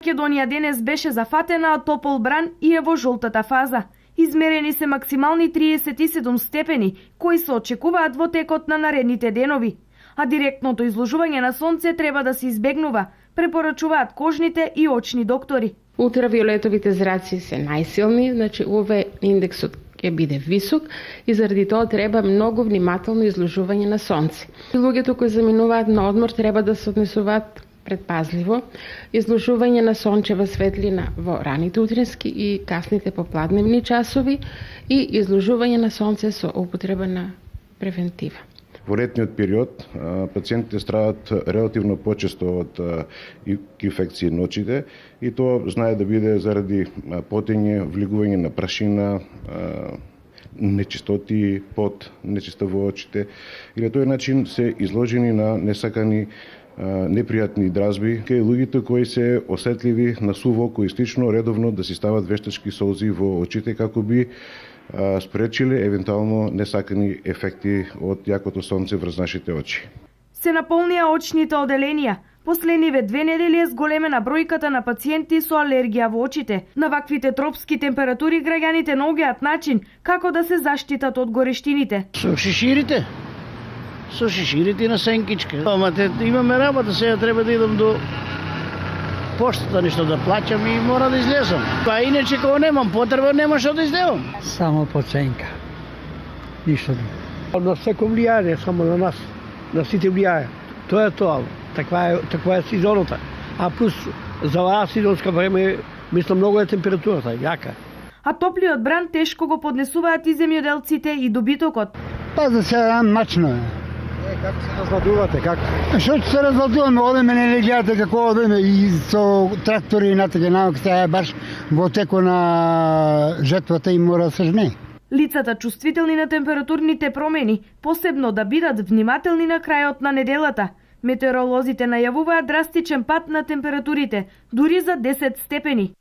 Македонија денес беше зафатена од топол бран и е во жолтата фаза. Измерени се максимални 37 степени, кои се очекуваат во текот на наредните денови. А директното изложување на сонце треба да се избегнува, препорачуваат кожните и очни доктори. Ултравиолетовите зраци се најсилни, значи овој индексот ќе биде висок и заради тоа треба многу внимателно изложување на сонце. Луѓето кои заминуваат на одмор треба да се однесуваат предпазливо, изложување на сончева светлина во раните утрински и касните попладневни часови и изложување на сонце со употреба на превентива. Во летниот период пациентите страдаат релативно почесто од инфекции ночите и тоа знае да биде заради потење, влегување на прашина, нечистоти, пот, нечиста во очите и на тој начин се изложени на несакани непријатни дразби кај луѓето кои се осетливи на суво, кои слично редовно да си стават вештачки солзи во очите како би спречиле евентуално несакани ефекти од јакото сонце врз нашите очи. Се наполнија очните оделенија. Последниве 2 недели е зголемена бројката на пациенти со алергија во очите. На ваквите тропски температури граѓаните наоѓаат начин како да се заштитат од горештините. Со шиширите на сенкичка. Ама имаме работа, сега треба да идам до поштата нешто да плаќам и мора да излезам. А иначе кога немам потреба, нема што да излезам. Само проценка. Ништо друго. На секој влијае, само на нас. На сите влијае. Тоа е тоа. Таква е сезоната. А плюс за оваа сезонска време, мислам, многу е температурата, јака. А топлиот бран тешко го поднесуваат и земјоделците и добитокот. Па за сега мачно е. Како се разладувате? Како? Што ќе се разладуваме? Одеме, не гледате како одеме и со трактори и натака навак се баш во теко на жетвата и мора да се жне. Лицата чувствителни на температурните промени, посебно да бидат внимателни на крајот на неделата. Метеоролозите најавуваат драстичен пат на температурите, дури за 10 степени.